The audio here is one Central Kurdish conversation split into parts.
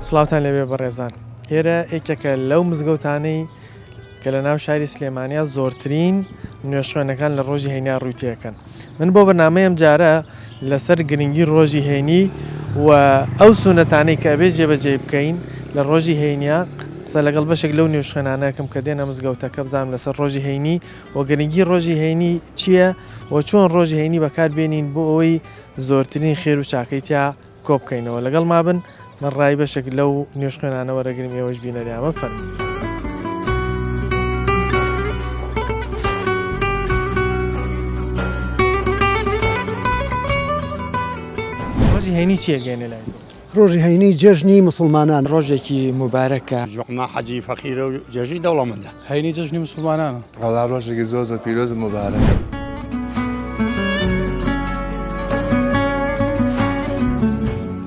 سڵاوتان لەبێ بەڕێزان ئێرە یەکێکە لەو مزگەوتانەی کە لە ناو شاری سلێمانیا زۆرترین نوێژخوێنەکان لە ڕۆژی هەینیا ڕووتیەکەن. من بۆ بەنامەیەم جارە لەسەر گرنگی ڕۆژی هەینی و ئەو سونەتانەی کە ئەبێ جێبەجێ بکەین لە ڕۆژی هەینیا قسە لەگەڵ بەشێک لەو نوێژخوێنانەکەم کە دێنە مزگەوتەکە بزانم لەسەر ڕۆژی هەینی و گرنگی ڕۆژی هەینی چییە و چۆن ڕۆژی هەینی بەکاربێنین بۆ ئەوەی زۆرترین خێر و چاکەیتیا کۆ بکەینەوە. لەگەڵ مابن من ڕای بەشێک لەو نوێژخوێنانە وەرەگرم ئێوەش بینەریامە فەرموو. ڕۆژی هەینی چیە گەێنێ لای؟ ڕۆژی هەینی جێژنی مسلمانان، ڕۆژێکی مبارەکە، جوقما حەجی فەقیرە و جێژنی دەوڵەمەندە. هەینی جەژنی مسلمانانە. وەڵا ڕۆژێکی زۆر پیرۆز و مبارەکە.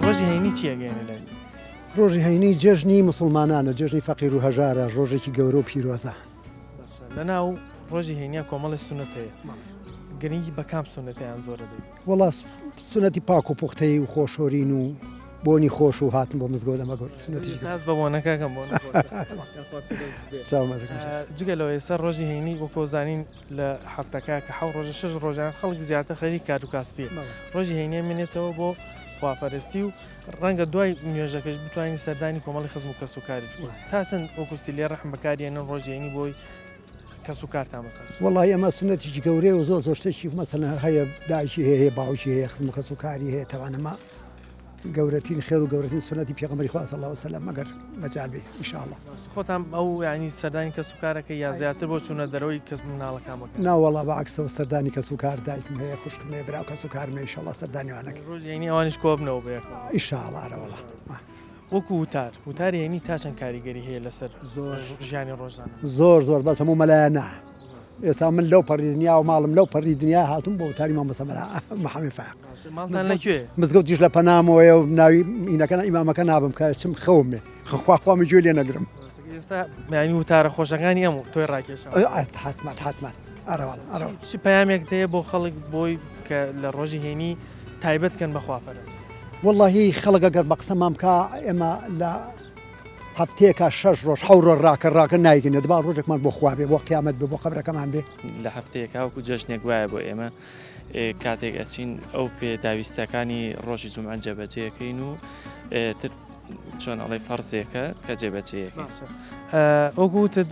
ڕۆژی هەینی چیە گەێنێ لای؟ ڕۆژی هەینی جێژنی مسلمانانە، جێژنی فەقیر و هەژارە، ڕۆژێکی گەورە و پیرۆزە. لەناو ڕۆژی هەینیا کۆمەڵی سونەت هەیە. گرنگی بە کام سونەتیان زۆرە دەیت؟ وەڵا سونەتی پاک و پوختەی و خۆشۆرین و بۆنی خۆش و هاتن بۆ مزگەوت ئەمە سونەتیش هەز بە بۆنەکەکەم بۆ جگەلەوە ئێستا ڕۆژی هەینی بۆ کۆزانین لە هەفتەکە کە حەو ڕۆژە 6 ڕۆژان خەڵک زیاتر خەریک کات و کاسپیە. ڕۆژی هەینی مێنێتەوە بۆ خواپەرستی و ڕەنگە دوای نوێژەکەش بتوانین سەردانی کۆمەڵی خزم و کەس و کاری بکەین. تا چەند وەکوستی لێ ڕەحم بەکارێنن ڕۆژی هەینی بۆی کەس و کارتان مەسەن؟ وەڵای ئەمە سونەتیش گەورەیە و زۆر شتێکی مەسەلەن هەیە، دایکی هەیە، باوکی هەیە، خزم و کەس و کاری هەیە. تەوانەمە گەورەترین خێر و گەورەترین سونەتی پێغەمبەری خوا صلی الله علیه و سلم مەگەر مەجال بێ ئینشاءالله. خۆتان ئەو یعنی سەردانی کەس و کارەکە یا زیاتر بۆ چوونە دەرەوەی کەس مناڵەکان بکەن؟ ناوەڵا بەعکسەوە سەردانی کەس و کار دایکم هەیە، خوشکم هەیە، براو کەس و کارم هەیە، ئینشاءالله سەردانیوانەکە ڕۆژی هەینی ئەوانیش کۆ بنەوە بەیەکەوە ئینشاءالله. ئارەوەڵا وەکو وتاری هەینی تا چەند کاریگەری هەیە لەسەر ژیانی ڕۆژانە؟ زۆر بەس هەموو مەلایە نا. ئێستا من لەو پەڕی دنیا و ماڵم لەو پەڕی دنیا هاتووم بۆ وتاری مامۆستا محەممەد فاق. ماڵتان لەکوێ؟ مزگەوتیش لە پەنامەوەیە و ناوی ئینەکە ئیمامەکە نابم کە چم خەومێ خواخوامی گوێ لێ نەگرم. ئێستا ینی وتارە خۆشەکانی ئەم تۆی ڕاکێشە حتمان ئەرەوە چی پەیامێک هەیە بۆ خەڵک بۆی کە لە ڕۆژی هەینی تایبەتکەن بە خواپەرست؟ وەڵڵاهی خەڵک ئەگەر بە قسەمان بکە ئێمە لە هەفتەیەکە 6 ڕۆژ 7 ڕۆژ ڕاکە نایگەنێ دەبا ڕۆژێکمان بۆ خوا بێ، بۆ قیامەت بێ، بۆ قەبرەکەمان بێ. لە هەفتەیەکە وەکو جەژنێک وایە بۆ ئێمە کاتێک ئەچین ئەو پێداویستەکانی ڕۆژی جومعە جێبەجێەکەین و چۆن ئەڵێ فەرزێکە کە جێبەجێیەکەی. وەکوتت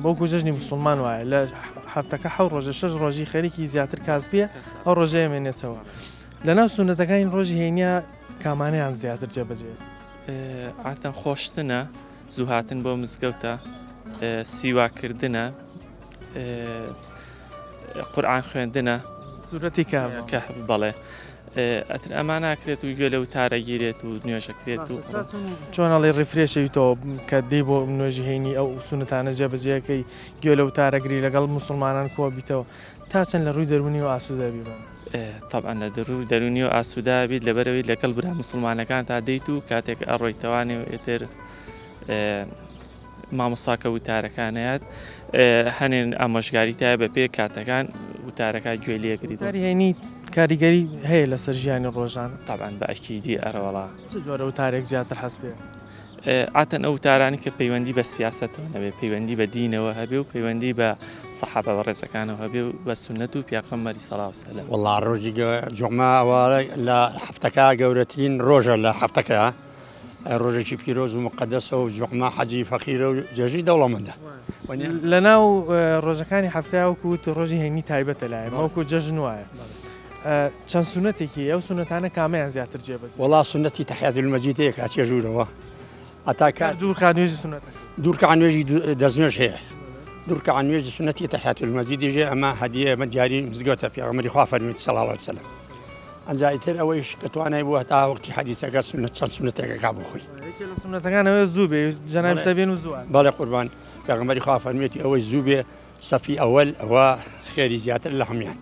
وەکو جەژنی موسڵمان وایە لە هەفتەکە 7 ڕۆژە 6 ڕۆژی خەریکی زیاتر کاسبیە ئەو ڕۆژەیە مێنێتەوە. لەناو سونەتەکانی ڕۆژی هەینیا کامانەیان زیاتر جێبەجێ؟ ئاتەن خۆشتنە، زوو هاتن بۆ مزگەوتە، سیواکردنە، قورئان خوێندنە، سورەتی کە بەڵێ ئەتر ئەمان ناکرێت و گوێ لە وتارە گیرێت و نوێژەکرێت و چۆن ئەڵێ ڕیفرێشەویتەوە کە دەی بۆ نوێژی هەینی ئەو سونەتانە جێبەجێەکەی گوێ لە وتارەگری لەگەڵ موسڵمانان کۆ بیتەوە تا چەند لە ڕووی دەرونی و ئاسوودە بیبن؟ طبعا لە دەرونی و ئاسوودا بیت لەبەرەوەی لەگەڵ برا مسلمانەکان تا دەیت و کاتێک ئەڕۆیتەوانێ و ئێتر مامۆستاکە وتارەکانەیەت هەنێن ئامۆژگاری تایە بە پێ کاتەکان وتارەکە گوێ لێگریت. وتاری هەینی کاریگەری هەیە لەسەر ژیانی ڕۆژان؟ طبعا بە ئەکیدی ئەرەوەڵا. چ جۆرە وتارێک زیاتر حەز پێ؟ ئاتەن ئەو وتارانی کە پەیوەندی بە سیاسەتەوە نەبێ، پەیوەندی بە دینەوە هەبێ و پەیوەندی بە سەحابە بە ڕێزەکانەوە هەبێ و بە سونەت و پیاغەمبەری سەڵاو عەلەیهی وسەلەم. وەڵا ڕۆژی جوقما ئەوە لە هەفتەکە گەورەترین ڕۆژە لە هەفتەکە، ڕۆژێکی پیرۆز و مقدسە و جوقما حەجی فەقیرە و جێژنی دەوڵەمەندە. لەناو ڕۆژەکانی هەفتەیە وەکوت ڕۆژی هەینی تایبەتە لایە وەکو جەژن وایە. چەند سونەتێکی ئەو سونەتانە کامیان زیاتر جێبەجێ؟ وەڵا سونەتی تەحیات المەجید هەیە کە ئەچێ ژوورەوە دوورکات نوێژی سونەتەکە دوورکە نوێژی دەستنوێژ هەیە، دوورکە نوێژی سونەتی تەحیات المەجید دێژێ ئەمە هەدیە ئەمە دیاری مزگەوتە پێغەمبەری خوا فەرمووی صلی الله علیه وسلم. ئەنجا ئیتر ئەوەیش کە توانای بووە تا وەختی حەدیثەکە سونەت چەند سونەتێکەکە بۆ خۆی. یەکێ لە سونەتەکانەوەی زوو بێ جەنابی شتە بێن و زووە. بەڵێ قوربان پێغەمبەری خوا فەرموویەتی ئەوەی زوو بێ سەفی ئەوەل ئەوە خێری زیاتر لە هەمویان.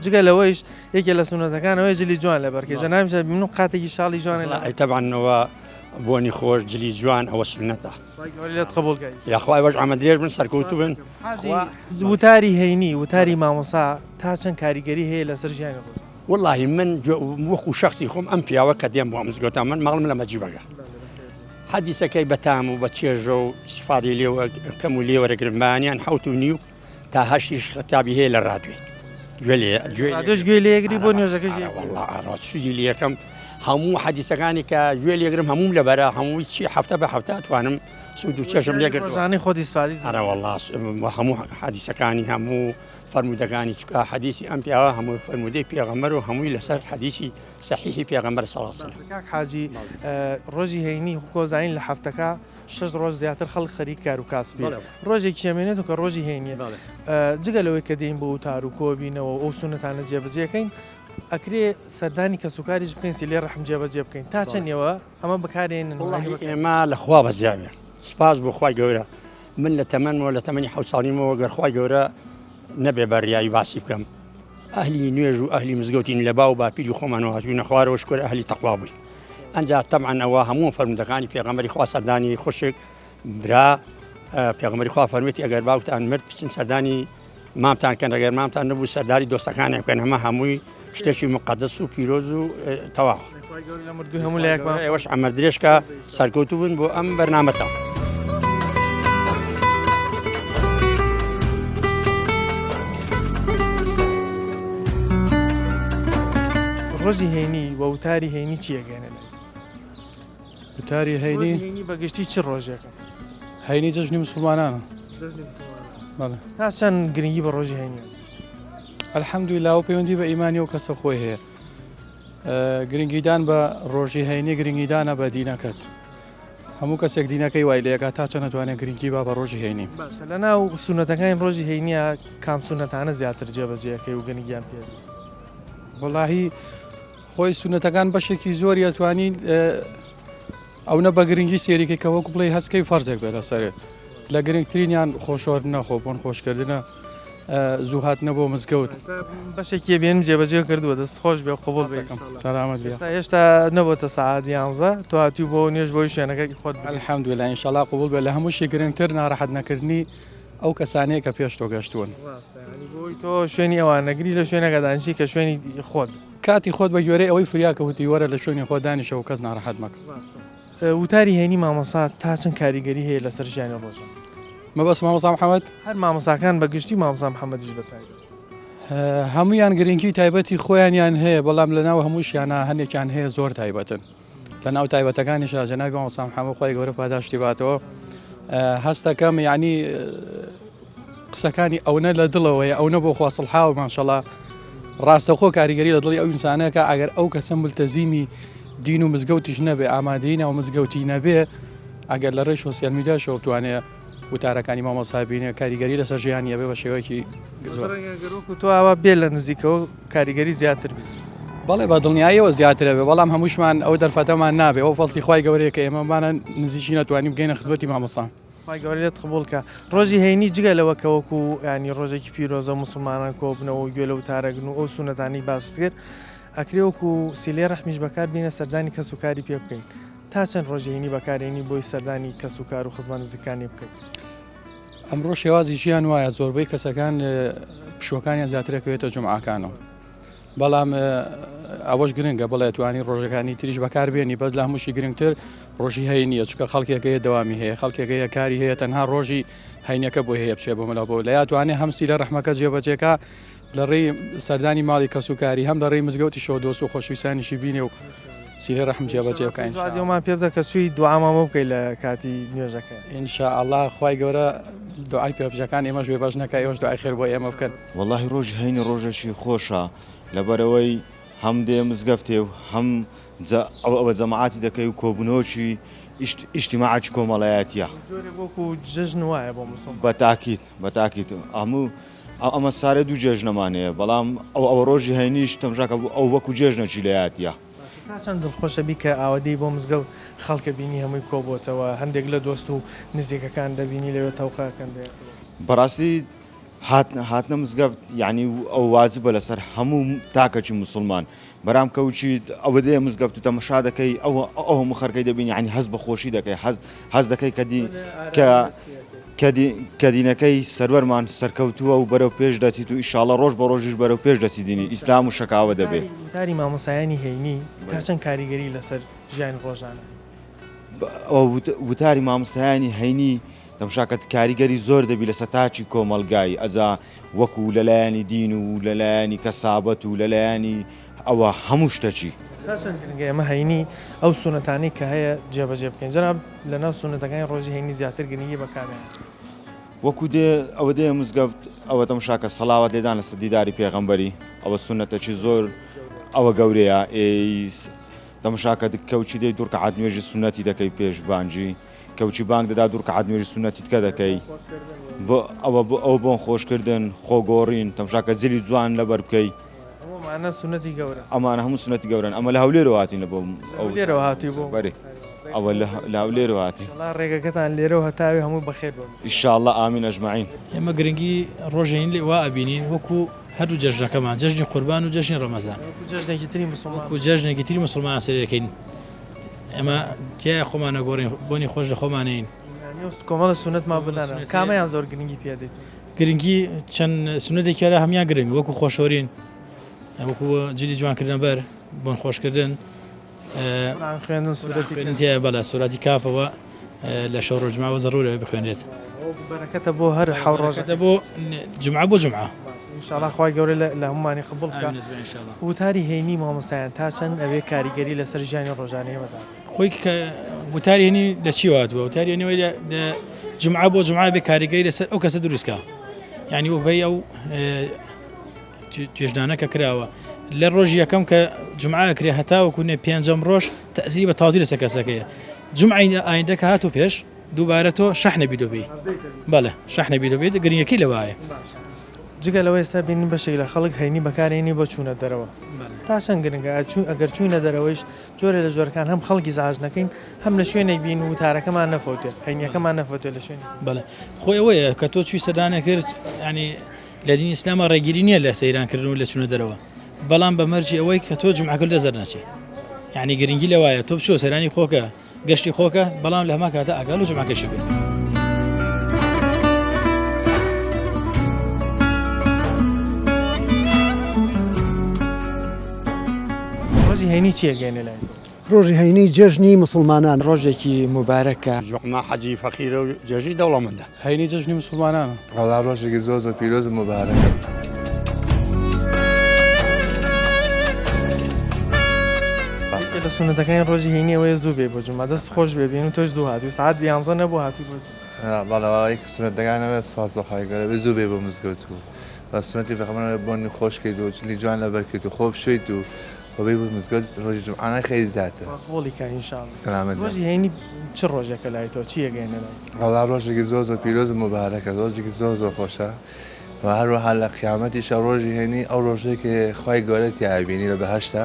جگە لەوەیش یەکێ لە سونەتەکانەوەی جلی جوان لەبەرکە جەنابی شتە من و قاتێکی شاڵی جوانە لە تەبعەنەوە بۆنی خۆش جلی جوان ئەوە سونەتە. یاخوای وەش ئامادەێژ بن سەرکەوتوو بن. وتاری هەینی وتاری مامۆسا تا چەند کاریگەری هەیە لەسەر ژیانی ڕۆژان؟ والله من وەکو شخصی خۆم ئەم پیاوە کە دێم بۆ مزگەوتە من ماڵم لە مەجیبەکە حەدیسەکەی بەتام و بە چێژە و استفادەی لێوە کەم و لێوەرەگرمانیان 7.5 تا 8 قتابی هەیە لە ڕادوێ دۆش گوێ لێگری بۆ نوێژەکەژی والله ئاڕاستسوودی لەکەم هەموو حەدیسەکانی کە گوێ لێگرم هەموم لەبەرە هەمووی چی هەفتە بە هەفتە توانم سوود و چێژم لێگرت ڕۆژانەی خۆ ئیسفادی ئەرە والله هەموو حەدیسەکانی هەموو فەرمودەکانی چکە حەدیسی ئەم پیاوە هەموو فەرمودەی پێغەمبەر و هەمووی لەسەر حەدیسی سەحیحی پێغەمبەر صلی الله علیه وسلم. کاک حاجی ڕۆژی هەینی کۆزانین لە هەفتەکە 6 ڕۆژ زیاتر خەڵک خەریک کار و کاسبی ڕۆژێک شێمێنێت و کە ڕۆژی هەینیە جگە لەوەی کە دەین بۆ وتار و کۆبینەوە ئەو سونەتانە جێبەجێەکەین ئەکرێ سەردانی کەس و کاریش بکەین سیلێ ڕەحم جێبەجێ بکەین تا چەندەوە ئەمە بەکارێنن ئێمە لەخوا بەزیابێ سپاس بۆ خوای گەورە من لە تەمەنەوە لە تەمەنی 7 ساڵیمەوە گەر خوای گەورە نەبێ بەڕیایی باسی بکەم ئەهلی نوێژ و ئەهلی مزگەوتین لە باو باپیری خۆمانەوە هاتووینە خوارەوە شکۆر ئەهلی تەقوا بووی ئەنجا تەبعەن ئەوە هەموو فەرمودەکانی پێغەمبەری خوا سەردانی خوشک برا پێغەمبەری خوا فەرموویەتی ئەگەر باوکتان مرد بچین سەردانی مامتان کەن ئەگەر مامتان نەبوو سەرداری دۆستەکانی بکەن هەمە هەمووی شتێکی مقدس و پیرۆز و تەواو ئێوەش ئەمە درێژکە سەرکەوتوو بوون بۆ ئەم بەرنامەتە. ڕۆژی هەینی و وتاری هەینی چیەگەێنە وتاری هەینی بەگشتی چ ڕۆژێکە هەینی جژنی مسلمانانە تا چەند گرنگی بە ڕۆژی هەینی الحەمدولیلا و پەیوەندی بە ئیمانی و کەسە خۆی هەیە گرنگیدان بە ڕۆژی هەینی گرنگیدانە بە دینەکەت هەموو کەسێک دینەکەی وای لەیەکە تا چەند ناتوانێت گرنگی با بە ڕۆژی هەینی لە ناو سونەتەکانی ڕۆژی هەینیە کام سونەتانە زیاتر جێبەجێەکەی و گەنیگیان پێ وەڵاهی خۆی سونەتەکان بەشێکی زۆری ئەتوانین ئەوە بە گرنگی سێریکەی کە وەکو بڵێ هەستکەی فەرزێک بێت لەسەرێ لە گرنگترینیان خۆشۆردنە خۆبوون خۆشکردنە زوو هاتنە بۆ مزگەوت بەشێکی بێنم جێبەجێ کردووە دەست خۆش بێ قوبڵ بێکم سەلامەت بێ هێشتا نەبووتە سەعات 11 تو هاتوو بۆ نوێژ بۆی شوێنەکەی خۆت الحەمدولیلا ئینشەڵا قوبڵ بێ لە هەمووشی گرنگتر ناڕەحەت نەکردنی ئەو کەسانەیە کە پێش تۆ گەشتوون تۆ شوێنی ئەوان نەگری لە شوێنەکە دانیشی کە شوێنی خۆت کاتی خۆت بە گوێرەی ئەوەی فریاکەوتی وەرە لە شوێنی خۆ دانیشەوە کەس ناڕەحەت مەکە وتاری هەینی مامەسا تا چەند کاریگەری هەیە لەسەر ژیانی ڕۆژە مەبەست مامۆستا محەممەد هەر مامەساکان بەگشتی مامۆستا محەممەدیش بەتایبەت هەمویان گرنگی تایبەتی خۆیانیان هەیە بەڵام لەناو هەمووشیانە هەندێکیان هەیە زۆر تایبەتن لە ناو تایبەتەکانیش جەنابی مامۆستا محەممەد خۆی گەورە پاداشتی باتەوە هەستەکەم یعنی قسەکانی ئەوە لە دڵەوەی ئەوە بۆ خواسڵحا و ماشەڵا ڕاستەخۆ کاریگەری لە دڵی ئەو ئینسانەکە ئەگەر ئەو کەسە ملتەزیمی دین و مزگەوتیش نەبێ ئامادەینە و مزگەوتی نەبێ ئەگەر لە ڕێی سۆسیال میدیاشەوە توانێت وتارەکانی مامۆسابینە کاریگەری لەسەر ژیانیە بێ بە شێوەیەکی تۆ ئاوا بێ لە نزیکەوە کاریگەری زیاتر بێ بەڵێ بە دڵنیاییەوە زیاترە بێ بەڵام هەمووشمان ئەو دەرفەتەمان نابێ ئەو فەڵسی خی گەورەیە کە ئێمەمانە نزیکی نەتوانین بگەینە خزمەتی مامۆستا گەورێت قبولکە ڕۆژی هەینی جگە لەوە کەوەکو ینی ڕۆژێکی پیرۆزە مسلمانان کۆبنەوە گوێ لە وتارەگن و ئەو سونەتانی باست کرد ئەکرێوەکو سیلێ ڕەحمیش بەکار بینە سەردانی کەس و کاری پێ بکەین تا چەند ڕۆژهێنی بەکارێنی بۆی سەردانی کەس و کار و خزمان نزیکانی بکەین ئەمڕۆ شێوازی ژیان وایە زۆربەی کەسەکان پشوەکانیان زیاترەکەوێتە جمعەکانەوە بەڵام ئەوەش گرنگە بڵێ توانی ڕۆژەکانی تریش بەکار بێنی بەس لە هەمووشی گرنگتر ڕۆژی هەینیە چکە خەڵکێکەیە دەوامی هەیە خەڵکێکەیە کاری هەیە تەنها ڕۆژی هەینەکە بۆ هەیە بچێ بۆ مەلا بۆ لە یاتوانێ هەمسی لە ڕەحمەکە جێبەجێکە لە ڕێی سەردانی ماڵی کەسوکاری هەم لە ڕێی مزگەوتی شۆ دۆست و خۆشویستانیشی بینێ و سیلێ ڕەحم جێبەجێ بکەین رادیۆمان پێ بدە کە چووی دوعامامە بکەیت لە کاتی نوێژەکە ئینشاءالله خوای گەورە دوعای پێبژەکان ئێمەش وێ باش نەکە ئێوەش دوعای خێر بۆ ئێمە بکەن واللهی ڕۆژی هەینی ڕۆژێکی خۆشە لەبەرەوەی هەم دێ مزگەفتێ و هەم ئەوە جەماعاتی دەکەی و کۆبوونەوەکی ئیجتیماعی کۆمەڵایەتیە وەکو جژن وایە بۆ مسلمان بەتاکیت هەموو ئەمە سارە دوو جێژنەمانەیە بەڵام ئەو ڕۆژی هەینیش تەمژاکە ئەو وەکو جێژنەکی لایەتیە تا چەند دڵخۆشە بی کە ئاوادەی بۆ مزگەوت خەڵکە بینی هەمووی کۆبووتەوە هەندێک لە دۆست و نزیکەکان دەبینی لەوێ تەوقەکەن بێت بەڕاستی هاتنە مزگەفت یعنی ئەو واجبە لەسەر هەموو تاکەکی مسلمان بەرام کەوچیت ئەوە دێ مزگەفت و تەمەشا دەکەی ئەو هەموو خەرکەی دەبینی ینی هەست بە خۆشی دەکەی هەست دەکەی کە کە دینەکەی سەروەرمان سەرکەوتووە و بەرەو پێش دەچیت و ئیشاڵە ڕۆژ بە ڕۆژیش بەرەو پێش دەچی دینی ئیسلام و شەکاوە دەبێت. وتاری مامۆسایانی هەینی تا چەند کاریگەری لەسەر ژیانی ڕۆژانە. وتاری مامۆستایانی هەینی دەمشاکەت کاریگەری زۆر دەبی لە سەتاچی کۆمەلگای ئەجا وەکو لەلایەنی دین و لەلایەنی کەسابەت و لەلایەنی ئەوە هەموو شتەچی. چەند گرنگە ئێمە هەینی ئەو سونەتانی کە هەیە جێبەجێ بکەین جەناب لەناو سونەتەکانی ڕۆژی هەینی زیاتر گرنگی بەکامیان. وەکو دێ ئەوە دێ مزگەفت ئەوە دەمشاکە سەڵاوات لێدان لەسەر دیداری پێغەمبەری ئەوە سونەتەکی زۆر ئەوە گەورەیە دەمشاکە کەوچی دەی دوور کەعات نوێژی سونەتی دەکەی پێش بانجی کەوچی بانگ دەدا دوور کەعات نوێژی سونەتیت کە دەکەی ئەوە بۆن خۆشکردن خۆگۆڕین تەمشاکە جلی جوان لەبەر بکەی ئەمانە سونەتی گەورە ئەمانە هەموو سونەتی گەورن ئەمە لە هەولێرەوە هاتین لە بۆ لێرەوە هاتی بۆ بەرێ ئەوە لە هەولێرەوە هاتی ڕێگەکەتان لێرەوە هەتاوی هەموو بەخێر بۆ ئینشاءڵڵا ئامین ئەجمەعین. ئێمە گرنگی ڕۆژین لێ وا ئەبینین وەکو هەردوو جەژنەکەمان جەژنی قوربان و جەژنی ڕەمەزان جەژنێکی تری مسلمان و جەژنێکی تری مسلمان سەرەکەین ئێمە تیا خۆمانە گۆڕین بۆنی خۆش لە خۆمانین کۆمەڵە سونەتمان بدانە کامیان زۆر گرنگی پێدەیت گرنگی چەند سونەتێکیارە هەمیان گرنگ وەکو خۆشۆرین وەکو جلی جوانکردن بەر بۆن خۆشکردن خوێندن سورەتی خوێنتیە بەڵە سوراتی کافەوە لە شەو ڕۆژماوە زەڕورەوە بخوێنرێت بەرەکەتە بۆ هەر حەو ڕۆژەکە بۆ جمعە بۆ جمعە ئینشاءڵڵا خوای گەورە لە هەمومانی قبول بکە. وتاری هەینی مامۆسایان تا چەند ئەوێ کاریگەری لەسەر ژیانی ڕۆژانەیە بەدا خۆی کە وتاری هێنی لە چی هاتووە وتاری هێنەوەی لە جمعە بۆ جمعە بێ کاریگەری لەسەر ئەو کەسە دروستکە یعنی وەبەی ئەو توێژدانەکە کراوە لە ڕۆژی یەکەم کە جمعە کرێ هەتاوەکوونێ پێنجەم ڕۆژ تەزیری بە تاوتی لەسەر کەسەکەیە جمعی ئایندەکە هاتو پێش دووبارە تۆ شەحنە بیدۆبی بەڵێ شەحنە بیدۆبێت گرنگەکەی لەوایە جگە لەوەی ئێستا بینین بەشێک لە خەڵک هەینی بەکارێنی بۆ چوونە دەرەوە تا چەند گرنگە ئەگەر چوونە دەرەوەیش جۆرە لە جۆرەکان هەم خەڵکی زاژ نەکەین هەم لە شوێنێک بین و وتارەکەمان نەفەوتێ هەینیەکەمان نەفەوتێ لە شوێن بەڵێ خۆی ئەوەیە کە تۆ چوی سەدانە کرد ینی لە دینی ئیسلامە ڕێگیری نییە لە سەیرانکردن و لە چوونە دەرەوە بەڵام بە مەرجی ئەوەی کە تۆ جمعەکە دەزەر ناچێ یعنی گرنگی لەوایە تۆ بچۆ سەیرانی خۆکە گەشتی خۆکە بەڵام لە هەما کاتە ئاگال و جمعەکەشی بێت. ڕۆژی هەینی چیەگەێنێ لای ڕۆژی هەینی جەژنی مسلمانان ڕۆژێکی مبارەکە ژوقما حەجی فەقیرە و جەژنی دەوڵەمەندە هەینی جەژنی مسلمانانە ڕەڵا ڕۆژێکی زۆر زۆر پیرۆز و مبارەکە. لە سونەتەکانی ڕۆژی هەینی ئەوەیە زوو بێ بۆ جمعە دەست خۆش بێبین و تۆش زوو هاتووی سعات 11 نەبوو هاتووی بۆ بەڵەوەی سونەتەکانەوە سپاس بەخوای گەورە بێ زوو بێ بۆ مزگەوت و بە سونەتی پێغەمبەر بۆنی خۆش کەیت و چلی جوان لەبەرکەیت و خۆ بشویت و بەبێ بۆ مزگەوت ڕۆژی جمعانە خەیری زیاتر قۆڵی کە ئینشاءڵڵا. سەلامەت ڕۆژی هەینی چ ڕۆژێکە لای تۆ چیەگەێنێ لای ڕەڵا ڕۆژێکی زۆر زۆر پیرۆز و مبارەکە ڕۆژێکی زۆر زۆر خۆشە و هەروەها لە قیامەتیشە ڕۆژی هەینی ئەو ڕۆژێکی خوای گەورە تیابینی لە بەهەشتا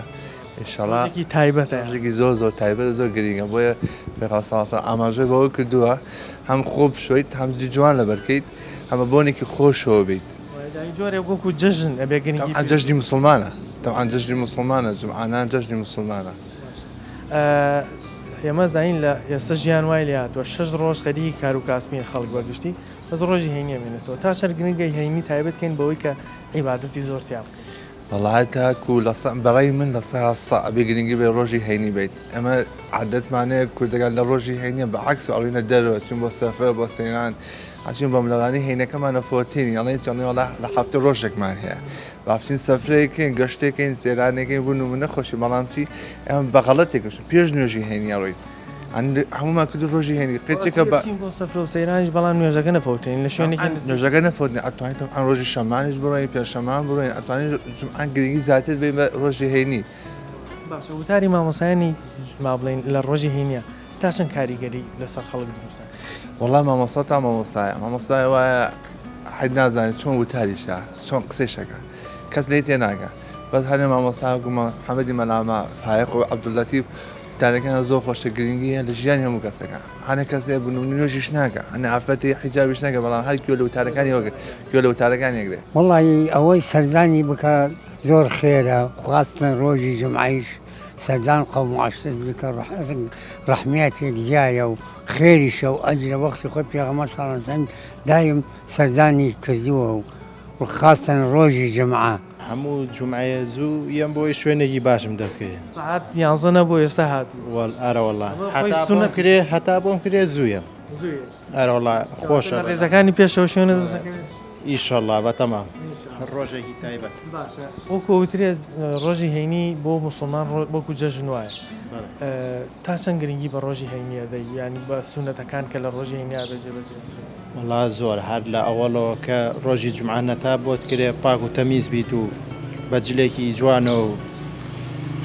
ئینشاڵڵا تایبەتە ڕۆژێکی زۆر زۆر تایبەت زۆر گرینگە بۆیە پێغەمبەر ئاماژەی بەوە کردووە هەم خۆ بشۆیت هەم جوان لەبەرکەیت هەمە بۆنێکی خۆشەوە بیت جۆرێک وەکو جەژن ئەبێ گرنگی جەژنی مسلمانە طبعا جەژنی مسلمانە جمعانان جەژنی مسلمانە. ئێمە زین لە ئێستا ژیان وای لێ هاتووە 6 ڕۆژ خەریکی کار و کاسبین خەڵک بەگشتی بەس ڕۆژی هەینی ئەمێنێتەوە تا شەر گرنگەی هەینی تایبەتکەین بەوەی کە عیبادەتی زۆر تیا والله تاکو بەڕای من لە ئەبێ گرنگی بێ ڕۆژی هەینی بیت ئەمە عادەتمانەیە کوردەکان لە ڕۆژی هەینیە بەعکس ئەڵینە دەرەوە چون بۆ سەفرە بۆ سەیران ئاچین بە ملەوانی هەینەکەمانە فۆتینی ئەڵێن چۆنیوەڵا لە هەفتە ڕۆژێکمان هەیە بافتین سەفرەیەکەین گەشتێکین سێرانێکین بوون و من نەخۆشی بەڵامتی ئەم بەغەڵەتێکشن پێش نوێژی هەینی ڕۆیت هەمومان کرد ڕۆژی هەینی قچێکە بە سەفرە و سەیرانش بەڵام نوێژەکە نەفەوتین لە شوێنێکی نوێژەکە نەفۆتنی ئەتوانیت ئەم ڕۆژی شەمانیش بڕۆین پێشەمان بڕۆین ئەتوانین جمعان گرنگی زیاتر بین بە ڕۆژی هەینی. باشە وتاری مامۆسایانی ما بڵین لە ڕۆژی هەینیە تا چەند کاریگەری لەسەر خەڵک دروستە وەڵام مامۆستا تا مامۆستای وایە حەد نازانێت چۆن وتاریشە چۆن قسەیشەکە کەس لێ تێ ناگە بەس هەنێ مامۆستا گومە حەمەدی مەلامە فایق و عەبدولەتیف وتارەکەیان زۆر خۆشە گرنگیە لە ژیانی هەموو کەسەکە هەنێ کەسێ بوون و نوێژیش ناکە هەنێ ئافرەتی حیجابیش ناکە بەڵام هەر گوێ لە وتارەکانی وەگە گوێ لە وتارەکانی یەکرێ وەڵی ئەوەی سەردانی بکە زۆر خێرە خواستن ڕۆژی جمعیش سەردان قەوم و عاشقت بکە ڕەحمیاتێک جایە و خێریشە و ئەجرە وەختی خۆی پێغەمبەر صلی الله علیه و سلم دایم سەردانی کردووە و خاستن ڕۆژی جمعە هەموو جمعەیە زوو یەم بۆی شوێنێکی باشم دەستکەیە سعات 11 نەبوو ئێستا هاتی ئارەوەڵا خۆی هەتا سونەت بۆم کرێ هەتا بۆم کرێ زوویە ئەرەوەڵا خۆشە ڕێزەکانی پێشەوە شوێنە دەستەکەوێت ئیشەڵا بەتەمام ڕۆژێکی تایبەت وەکو وترێ ڕۆژی هەینی بۆ مسلمان وەکو جەژن وایە تا چەند گرنگی بە ڕۆژی هەینیە دەی ینی بە سونەتەکان کە لە ڕۆژی هەینیا بەجێ بەجێ وڵا زۆر هەر لە ئەوەڵەوە کە ڕۆژی جمعانەتا بۆت کرێ پاک و تەمیز بیت و بەجلێکی جوانە و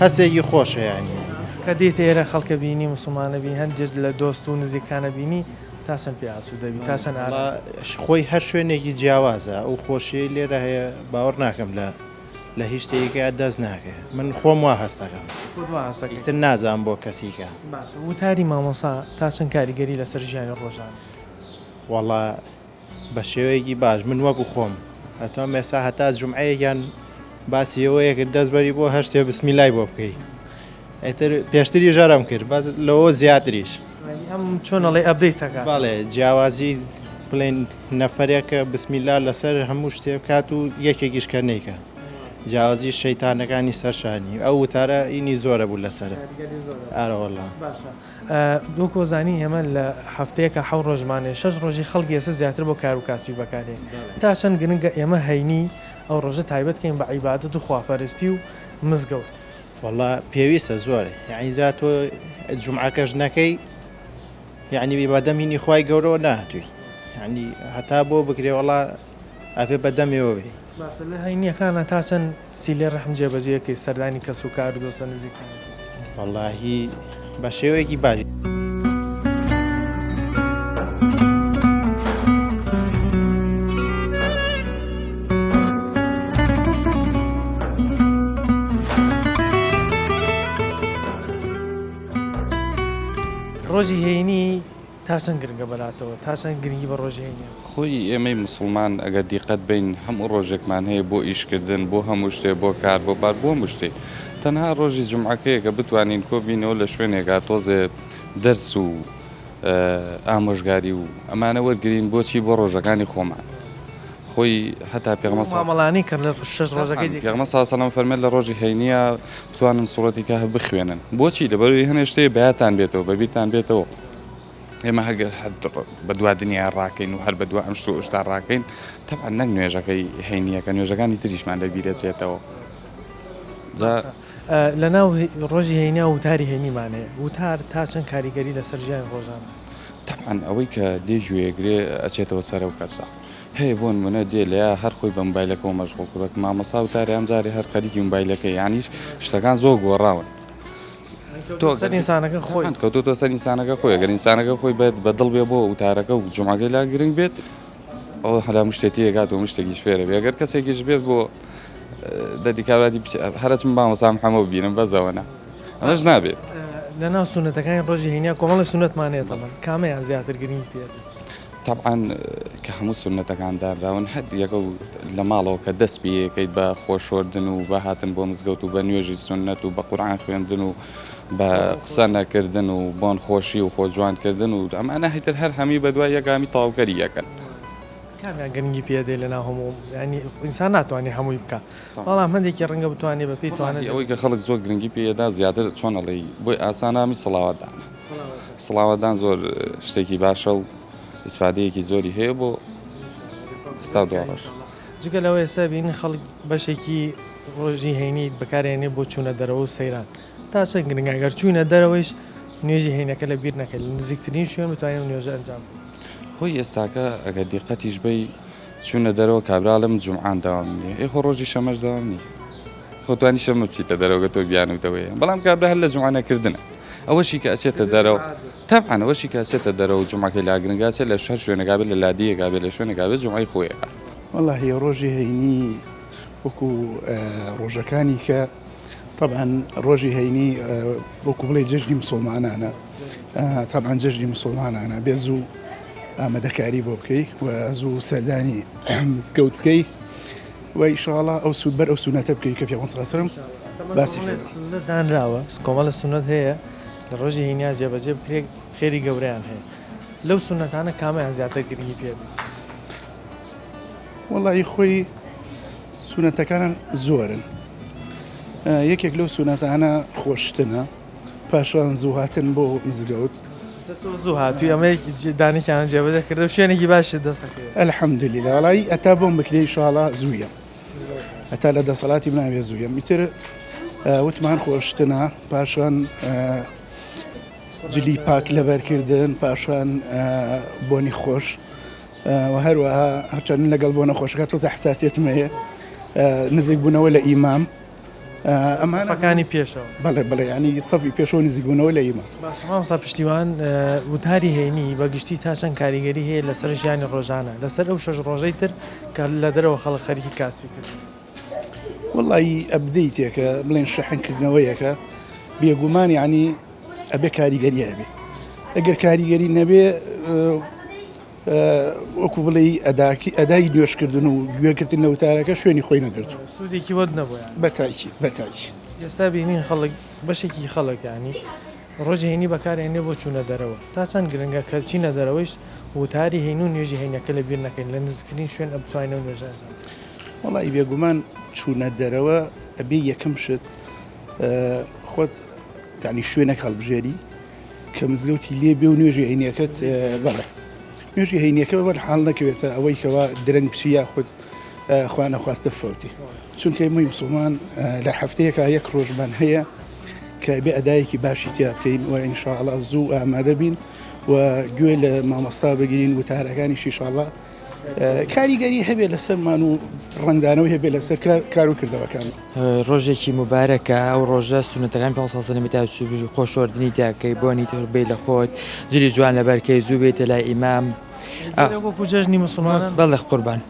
هەستێکی خۆشە ینی کە دێتە ئێرە خەڵکە بینی مسلمانە بینی هەندێک لە دۆست و نزیکانە بینی تاسن پێ ئاسو دەبی تاسن خۆی هەر شوێنێکی جیاوازە ئەو خۆشیی لێرە هەیە باوەڕ ناکەم لە هیچ شتێکە دەست ناکە من خۆم وا هەستەکەم تر نازانم بۆ کەسیکە وتاری مامۆسا تا چەند کاریگەری لەسەر ژیانی ڕۆژان وەڵا بە شێوەیەکی باش من وەکو خۆم هەتوان مێسا هەتا جمعەیەکیان باسیەوەیەکرد دەستبەری بۆ هەر شتێ بسمیلای بۆ بکەیت ئەتر پێشتری ژەرم کرد باز لەوە زیاتریش ئەم چۆنەڵێ ئەبدەیتەکە باڵێ جیاوازی بڵێن نەفرێکە بسمیلا لەسەر هەموو شتێ بکات و یەکێکیشکە نیکە جیاوازی شەیتانەکانی سەرشانی ئەو وتارە ئینی زۆرە بوو لەسەر ئارەوەڵا دووکۆزانی ئێمە لە هەفتەیەکە حەو ڕۆژمانێ 6 ڕۆژی خەڵکی ئێستا زیاتر بۆ کار و کاسبی بەکارێ تا چەند گرنگە ئێمە هەینی ئەو ڕۆژە تایبەتکەین بە عیبادەت و خواپەرستی و مزگەوت وەڵا پێویستە زۆرە یعنی زیاد تۆ جمعەکەش نەکەی یعنی بەدەمینی خوای گەورەوە نهاتووی یعنی هەتا بۆ بکرێ وەڵا ئەفێ بەدەمێەوە بێ لە هەینیەکانە تا چەند سیلێ ڕەحم جێبەجێەکەی سەردانی کەس و کار و دۆستە نزیکان وەڵاهی بە شێوەیەکی باشی ڕۆژی هەینی تا چەند گرنگە بەلاتەوە تا چەند گرنگی بە ڕۆژی هەینی خۆی ئێمەی مسلمان ئەگەر دیقەت بین هەموو ڕۆژێکمان هەیە بۆ ئیشکردن بۆ هەموو شتێ بۆ کار بۆ بار بۆ مشتێ تەنها ڕۆژی جمعەکەیە کە بتوانین کۆبینەوە لە شوێنێکا تۆزێ دەرس و ئامۆژگاری و ئەمانە وەرگین بۆچی بۆ ڕۆژەکانی خۆمان خۆی هەتا پێغەمبەر مامەڵانی کرد لە 6 ڕۆژەکەی پێغەمبەر صلی الله علیه و سلم فەرمێت لە ڕۆژی هەینیە بتوانن سوڕەتی کە بخوێنن بۆچی لەبەرەوەی هەنێ شتێ بەیاتان بێتەوە بەبییرتان بێتەوە ئێمە هەگەر بە دوا دنیا ڕاکەین و هەر بە دوا ئەم شت و شتا ڕاکەین تەبعا نەک نوێژەکەی هەینیەکە نوێژەکانی تریشمان لەبیرێتێتەوە لە ناو ڕۆژی هەینیا وتاری هێنیمانەیە وتار تا چەند کاریگەری لەسەر ژیان ڕۆژان تەبعا ئەوەی کە دێژوێگرێ ئەچێتەوە سەرە و کەسە هەیە بۆ نمونە دێ لە هەر خۆی بە مۆبایلەکەەوە مەشغوڵ کوڕێک مامۆستا وتاری ئەمجارێ هەر خەریکی مۆبایلەکە یانیش شتەکان زۆر گۆڕاون سەر ئینسانەکە خۆی کەوتۆ سەر ئینسانەکە خۆی ئەگەر ئینسانەکە خۆی بێت بەدڵ بێ بۆ وتارەکە و جومعەکەی لا گرنگ بێت ئەو هەلا مشتێتی ئەگاتەوە مشتێکیش فێرە بێ ئەگەر کەسێکیش بێت بۆ دەدیکاراتی هەرچم بامەسام هەموو ببینم بەزەوەنە ئەمەش نابێت لە ناو سونەتەکانی ڕۆژی هەینیا کۆمەڵی سونەتمانێت تەمەن کامەیان زیاتر گرنگی پێ طبعا کە هەموو سونەتەکان داراون هەر یەکە لە ماڵەوە کە دەست پێەکەیت بە خۆشۆردن و بە هاتن بۆ مزگەوت و بە نوێژی سونەت و بە قورعان خوێندن و بە قسە نەکردن و بۆن خۆشی و خۆجوانکردن و ئەمانە هیتر هەر هەمی بەدوای یەکامی تاوکەری یەکەن کامیان گرنگی پێدەی لە ناو هەموو ینی ئینسان ناتوانێت هەمووی بکە بەڵام هەندێکی ڕەنگە بتوانێت بە پێی توانێت ئەوەی کە خەڵک زۆر گرنگی پێدا زیاتر چۆنەڵی بۆی ئاسانامی سڵاوەتدان سڵاوەتدان زۆر شتێکی باشە و ئیسفادەیەکی زۆری هەیە بۆ ستا دوڕۆژ جگە لەوە ئێستا بینی خەڵک بەشێکی ڕۆژی هەینی بەکارێنێ بۆ چوونە دەرەوە و سەیران تا چەند گرنگە گەر چوونە دەرەوەیش نوێژی هەینەکە لە بیر نەکەن نزیکترین شوێن بتوانین نوێژە ئەنجام خۆی ئێستاکە ئەگەر دیقەتیش بی چوونە دەرەوە کابرا لەم جومعان داوام نیە ئێ خۆ ڕۆژی شەمەش داوام نیە خۆتوانی شەمە بچیتە دەرەوە تۆ بیانوتەوەیە بەڵام کابرا هەر لە جومعانەکردنە ئەوەشی کە ئەچێتە دەرەوە تەبعاً ئەوەشی کە ئەچێتە دەرەوە جومعەکەی لاگرنگاچێت لە هەر شوێنەکە لە لادیەکە بێت لە شوێنەکە بێت جومعەی خۆیەکە والله ڕۆژی هەینی وەکو ڕۆژەکانی کە طبعا ڕۆژی هەینی وەکو بڵێ جەژنی مسلمانانە طبعا جەژنی مسلمانانە بێ زوو ئامادەکاری بۆ بکەی و زوو سەردانی مزگەوت بکەی وئیشاءڵا ئەو سوود بەر ئەو سونەتە بکەی کە پێغەمبەر صلی الله علیه و سلم باسی دانراوە کۆمەڵە سونەت هەیە لە ڕۆژی هەینیا جێبەجێ بکرێت خێری گەورەیان هەیە لەو سونەتانە کامیان زیاتر گرنگی پێ وەڵی خۆی سونەتەکانە زۆرن یەکێک لەو سونەتانە خۆشتنە پاشان زوو هاتن بۆ مزگەوت زوو هاتووی ئەمە دانێکیان جێبەجێ کردە شوێنێکی باشی دەسەکەێت ئەلحەمدولیلا وڵی ئەتا بۆم بکرێ شاڵە زوویە ئەتا لە دەسەڵاتی بناوێ زوویە میتر وتمان خۆشتنە پاشان جلی پاک لەبەرکردن پاشان بۆنی خۆش و هەروەها هەرچەند لەگەڵ بۆ نەخۆشەکە تۆزە حساسیەتم هەیە نزیک بوونەوە لە ئیمام ئەمانەکانی پێشەوە بەڵێ بڵێ ینی سەفی پێشەوە نزیک بوونەوە لە ئیمام مامۆستا پشتیوان وتاری هێنی بەگشتی تا چەند کاریگەری هەیە لەسەر ژیانی ڕۆژانە لەسەر ئەو 6 ڕۆژەی تر کە لە دەرەوە خەڵک خەریکی کاسبی کرد وڵی ئەبدەیتێکە بڵێن شەحنکردنەوەیەکە بێگومان ینی ئەبێ کاریگەری هەبێ ئەگەر کاریگەری نەبێ وەکو بڵێ ئەدای نوێشکردن و گوێکردن لە وتارەکە شوێنی خۆی نەگرت سوودێکی وەت نەبووە بەتاکی ئێستا بینین خەڵک بەشێکی خەڵکانی ڕۆژی هێنی بەکارێنێ بۆ چوونە دەرەوە تا چەند گرنگە کە چینە دەرەوەیش وتاری هێن و نوێژی هێنەکە لە بیر نەکەین لە نزیکترین شوێن ئەبتوانێت نوێژان وڵی بێگومان چوونە دەرەوە ئەبێ یەکەم شت خۆت ینی شوێنە هەڵبژێری کە مزگەوتی لێ بێ و نوێژی هێنیەکەت بەڵێ نوێژی هێنیەکە بەر حاڵ نەکەوێتە ئەوەی کەوا درەنگ پچی یاخود خوا نەخواستە فەوتی چونکە مووی مسلمان لە هەفتەیەکە یەک ڕۆژمان هەیە کە بێ ئەدایەکی باشی تیا بکەین و ئینشاءڵڵا زوو ئامادە بین و گوێ لە مامۆستا بگیرین وتارەکانیشی ئینشاءڵڵا کاریگەری هەبێ لەسەرمان و ڕەنگدانەوەی هەبێ لەسەر کار و کردەوەکان ڕۆژێکی مبارەکە ئەو ڕۆژە سونەتەکان پێ خۆشۆردنی تاکەی بۆنی تر بێ لە خۆت جلی جوان لەبەرکەی زوو بێتە لای ئیمام وەکو جەژنی مسلمان بەڵێ قوربان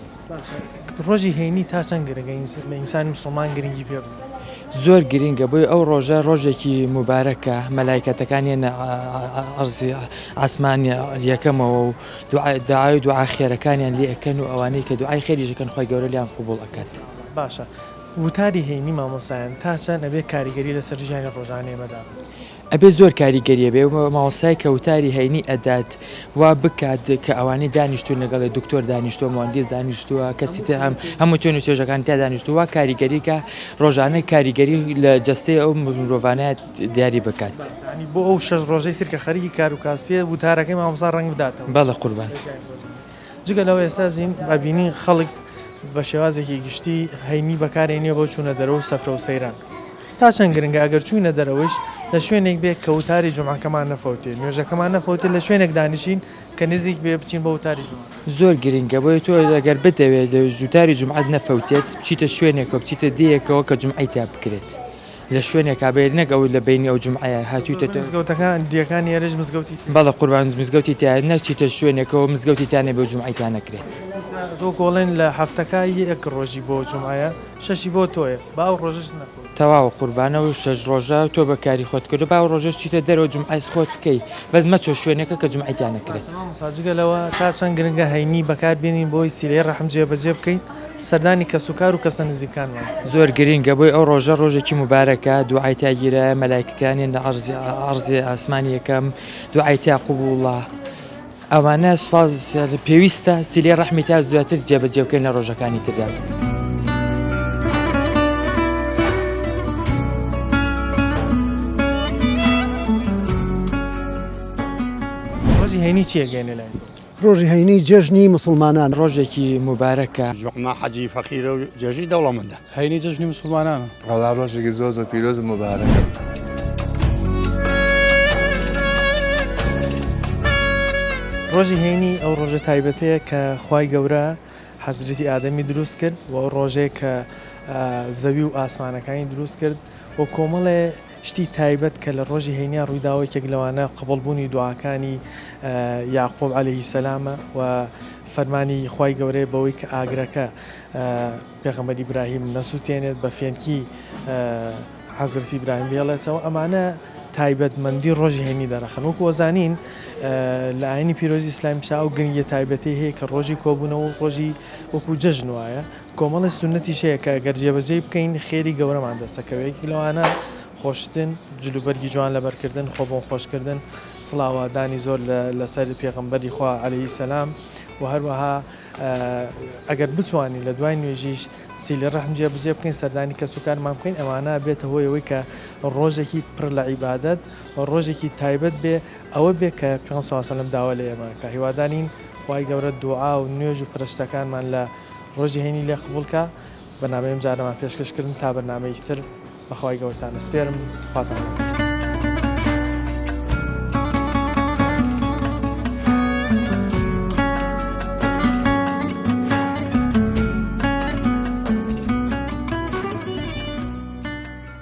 ڕۆژی هێنی تا چەند گرنگە بە ئینسانی مسلمان گرنگی پێ زۆر گرنگە بۆی ئەو ڕۆژە ڕۆژێکی مبارەکە مەلایکەتەکانیان ئەرزی ئاسمانی یەکەمەوە و داعای دوعا خێرەکانیان لێ ئەەکەن و ئەوانەی کە دوعای خێریشەکەن خۆی گەورە لیان قوبوڵ ئەکات باشە وتاری هێنی مامۆسایان تا چەند ئەبێ کاریگەری لەسەر ژیانی ڕۆژانەیەمەدا ئەبێ زۆر کاریگەریە بێ ماوەسای کەوتاری هەینی ئەدات وا بکات کە ئەوانەی دانیشتون لەگەڵی دکتۆر دانیشتووە مهندس دانیشتووە کەسی تر هەموو توێن و چێژەکان تا دانیشتووە کاریگەریکە ڕۆژانەی کاریگەری لە جەستەی ئەو مرۆڤانەیە دیاری بکات بۆ ئەو 6 ڕۆژەی تر کە خەریکی کار و کاسپێ وتارەکەی مامۆستا ڕەنگ بداتەوە بەڵێ قوربان جگە لەوە ئێستا زین ئەبینین خەڵک بە شێوازێکی گشتی هەینی بەکارێنێ بۆ چوونە دەرەوە و سەفرە و سەیران تا چەند گرنگە ئەگەر چوونە دەرەوەش لە شوێنێک بێت کە وتاری جومعەکەمان نەفەوتێ نوێژەکەمان نەفەوتێ لە شوێنێک دانیشین کە نزیک بێ بچین بە وتاری جومعە زۆر گرنگە بۆی تۆ ئەگەر بتەوێت زووتاری جومعەت نەفەوتێت بچیتە شوێنێکەوە بچیتە دیەکەوە کە جومعەی تا بکرێت لە شوێنێکا بێت نەک ئەو لە بینی ئەو جومعەیە هاتوویتە مزگەوتەکان دیەکان ێرەش مزگەوتی بەڵە قوربان مزگەوتی تا نەچیتە شوێنێکەوە مزگەوتی تانێ بۆ جومعەی تا نەکرێت تۆ گۆڵێن لە هەفتەکە یەک ڕۆژی بۆ جومعەیە شەشی بۆ تۆیە باو ڕۆژش نەکەوت تەواو قوربانە و 6 ڕۆژە تۆ بەکاری خۆت کرد باو ڕۆژەش چیتە دەرەوە جومعەی خۆت بکەی بەس مەچۆ شوێنەکە کە جومعەی تا نەکرێت ساجگەلەوە تا چەند گرنگە هەینی بەکار بێنین بۆی سیلەی ڕەحم جێبەجێ بکەین سەردانی کە سوکار و کەسە نزیکانمان زۆر گرنگە بۆی ئەو ڕۆژە ڕۆژێکی مبارەکە دوعای تاگیرە مەلایکەکانی لە ئەرزی ئاسمانی یەکەم دوعای تا قوبوڵە ئەوانە سوپاس پێویستە سیلەی ڕەحمی تا زیاتر جێبەجێ بکەین لە ڕۆژەکانی تردا ڕۆژی هەینی چیەگەێنێ لای ڕۆژی هەینی جەژنی مسلمانان ڕۆژێکی مبارەکە جوعما حەجی فەقیرە و جەژنی دەوڵەمەندە هەینی جەژنی مسلمانانە وەڵا ڕۆژێکی زۆر زۆر پیرۆز و مبارەکە ڕۆژی هەینی ئەو ڕۆژە تایبەتەیە کە خوای گەورە حەزرەتی ئادەمی دروست کرد و ئەو ڕۆژەیە کە زەوی و ئاسمانەکانی دروست کرد و کۆمەڵێ شتی تایبەت کە لە ڕۆژی هەینیا ڕوویداوەیەکێک لەوانە قبڵبوونی دوعاکانی یاعقوب عەلەیهی سەلامە و فەرمانی خوای گەورەیە بەوەی کە ئاگرەکە پێغەمبەر ئیبراهیم نەسووتێنێت بە فێنکی حەزرەتی ئیبراهیم بێڵێتەوە ئەمانە تایبەتمەندی ڕۆژی هەینی دەرەخن وەکو وەزانین لە ئاینی پیرۆزی ئیسلامشا و گرنگی تایبەتی هەیە کە ڕۆژی کۆبوونەوە ڕۆژی وەکو جەژن وایە کۆمەڵی سنەتیش هەیە کە گەر جێبەجێ بکەین خێری گەورەمان دەستەکەوەیەکی لەوانە خۆشتن جلوبەرگی جوان لەبەرکردن خۆ بۆ خۆشکردن سڵاوادانی زۆر لەسەر پێغەمبەری خوا عەلەیهی سەلام و هەروەها ئەگەر بتوانین لە دوای نوێژیش سیلی ڕەحم جێبەجێ بکەین سەردانی کەس و کارمان بکەین ئەوانە بێتە هۆیەوەی کە ڕۆژێکی پڕ لە عیبادەت و ڕۆژێکی تایبەت بێ ئەوە بێ کە پێغەمبەر صلی الله علیه و سلم داوا لە ئێمە کە هیوادارین خوای گەورە دوعا و نوێژ و پرستەکانمان لە ڕۆژی هەینی لێ قبوڵکە بەنامەی ئەم جارەمان پێشکەشکردن تا بەرنامەیەکی تر بەخوای گەورەتان ئەسپێرم خواتان